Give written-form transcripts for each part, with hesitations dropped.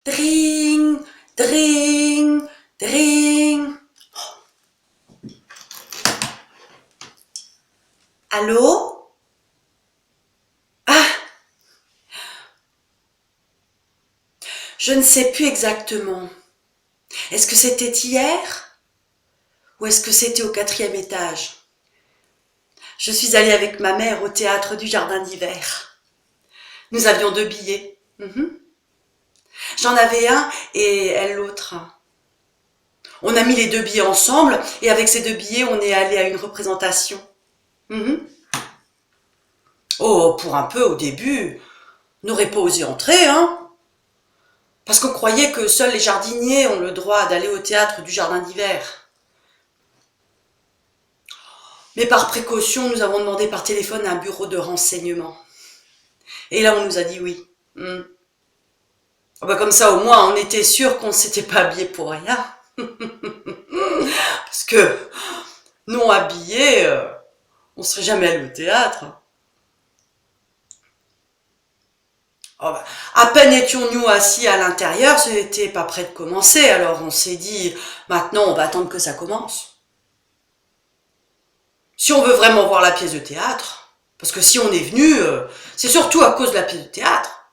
Dring, dring, dring. Allô? Ah, je ne sais plus exactement. Est-ce que c'était hier ou est-ce que c'était au 4e étage? Je suis allée avec ma mère au théâtre du Jardin d'Hiver. Nous avions 2 billets. J'en avais un et elle l'autre. On a mis les 2 billets ensemble et avec ces 2 billets, on est allé à une représentation. Mhm. Oh, pour un peu au début, on n'aurait pas osé entrer, hein? Parce qu'on croyait que seuls les jardiniers ont le droit d'aller au théâtre du Jardin d'Hiver. Mais par précaution, nous avons demandé par téléphone à un bureau de renseignement. Et là, on nous a dit oui. Ah bah comme ça, au moins, on était sûr qu'on ne s'était pas habillé pour rien. Parce que non habillé, on serait jamais allé au théâtre. Oh bah, à peine étions-nous assis à l'intérieur, ce n'était pas prêt de commencer. Alors on s'est dit, maintenant, on va attendre que ça commence. Si on veut vraiment voir la pièce de théâtre, parce que si on est venu, c'est surtout à cause de la pièce de théâtre.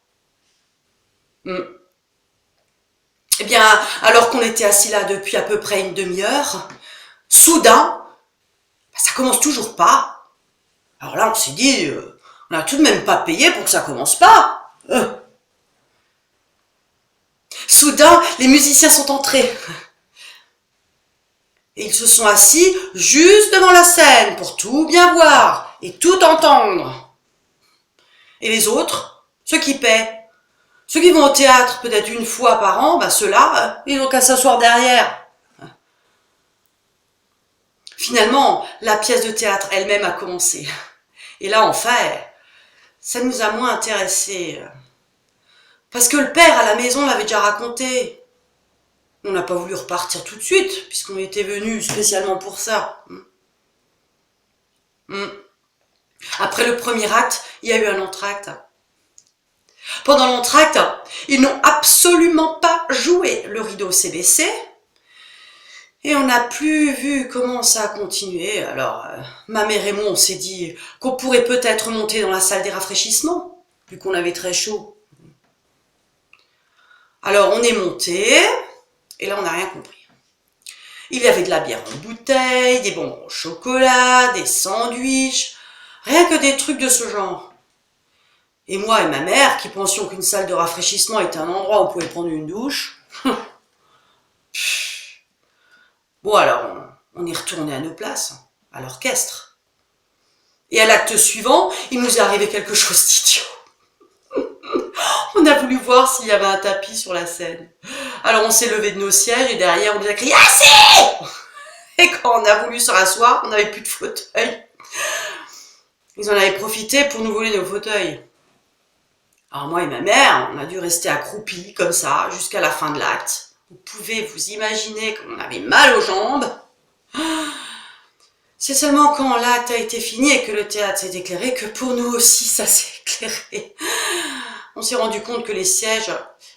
Eh bien, alors qu'on était assis là depuis à peu près une demi-heure, soudain, ça commence toujours pas. Alors là, on s'est dit, on n'a tout de même pas payé pour que ça commence pas. Soudain, les musiciens sont entrés. Et ils se sont assis juste devant la scène pour tout bien voir et tout entendre. Et les autres, ceux qui paient, ceux qui vont au théâtre peut-être une fois par an, bah ceux-là, ils n'ont qu'à s'asseoir derrière. Finalement, la pièce de théâtre elle-même a commencé. Et là, enfin, ça nous a moins intéressés. Parce que le père à la maison l'avait déjà raconté. On n'a pas voulu repartir tout de suite, puisqu'on était venu spécialement pour ça. Après le premier acte, il y a eu un entr'acte. Pendant l'entr'acte, ils n'ont absolument pas joué. Le rideau s'est baissé. Et on n'a plus vu comment ça a continué. Alors, ma mère et moi, on s'est dit qu'on pourrait peut-être monter dans la salle des rafraîchissements, vu qu'on avait très chaud. Alors, on est monté, et là, on n'a rien compris. Il y avait de la bière en bouteille, des bonbons au chocolat, des sandwichs, rien que des trucs de ce genre. Et moi et ma mère, qui pensions qu'une salle de rafraîchissement était un endroit où on pouvait prendre une douche, bon alors, on est retourné à nos places, à l'orchestre. Et à l'acte suivant, il nous est arrivé quelque chose d'idiot. On a voulu voir s'il y avait un tapis sur la scène. Alors on s'est levé de nos sièges et derrière on nous a crié « Assez !» Et quand on a voulu se rasseoir, on n'avait plus de fauteuil. Ils en avaient profité pour nous voler nos fauteuils. Alors moi et ma mère, on a dû rester accroupis comme ça jusqu'à la fin de l'acte. Vous pouvez vous imaginer qu'on avait mal aux jambes. C'est seulement quand l'acte a été fini et que le théâtre s'est éclairé que pour nous aussi ça s'est éclairé. On s'est rendu compte que les sièges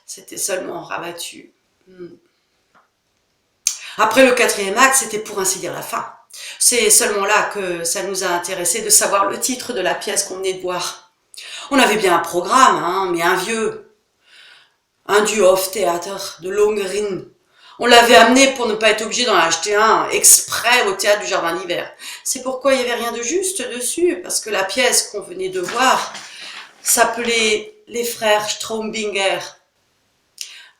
s'étaient seulement rabattus. Après le 4e acte, c'était pour ainsi dire la fin. C'est seulement là que ça nous a intéressé de savoir le titre de la pièce qu'on venait de voir. On avait bien un programme, hein, mais un vieux. Un du Hoftheater de Lohengrin. On l'avait amené pour ne pas être obligé d'en acheter un exprès au théâtre du Jardin d'Hiver. C'est pourquoi il n'y avait rien de juste dessus, parce que la pièce qu'on venait de voir s'appelait Les Frères Strombinger.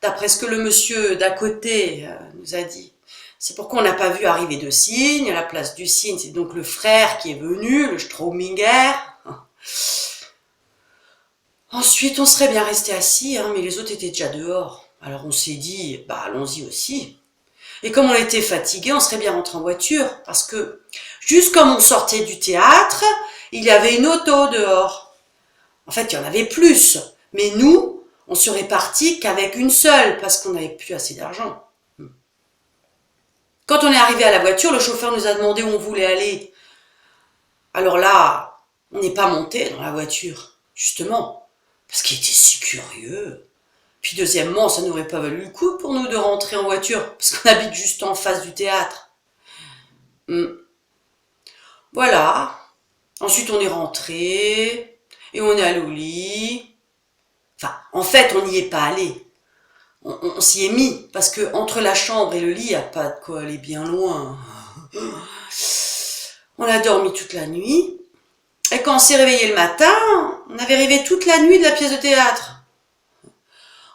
D'après ce que le monsieur d'à côté nous a dit. C'est pourquoi on n'a pas vu arriver de signe. À la place du signe, c'est donc le frère qui est venu, le Strombinger. Ensuite, on serait bien resté assis, hein, mais les autres étaient déjà dehors. Alors on s'est dit, bah allons-y aussi. Et comme on était fatigué, on serait bien rentré en voiture, parce que juste comme on sortait du théâtre, il y avait une auto dehors. En fait, il y en avait plus, mais nous, on serait partis qu'avec une seule, parce qu'on n'avait plus assez d'argent. Quand on est arrivé à la voiture, le chauffeur nous a demandé où on voulait aller. Alors là, on n'est pas monté dans la voiture, justement, parce qu'il était si curieux. Puis deuxièmement, ça n'aurait pas valu le coup pour nous de rentrer en voiture, parce qu'on habite juste en face du théâtre. Voilà. Ensuite, on est rentré, et on est allé au lit. Enfin, en fait, on n'y est pas allé. On s'y est mis, parce que entre la chambre et le lit, il n'y a pas de quoi aller bien loin. On a dormi toute la nuit, et quand on s'est réveillé le matin, on avait rêvé toute la nuit de la pièce de théâtre.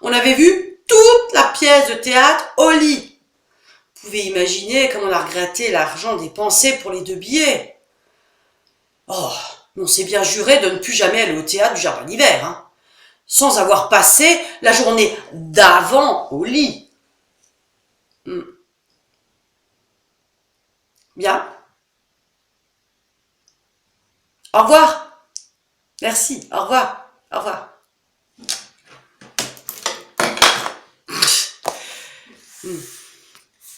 On avait vu toute la pièce de théâtre au lit. Vous pouvez imaginer comme on a regretté l'argent dépensé pour les 2 billets. Oh, on s'est bien juré de ne plus jamais aller au théâtre du Jardin d'Hiver, hein, sans avoir passé la journée d'avant au lit. Bien. Au revoir. Merci. Au revoir. Au revoir.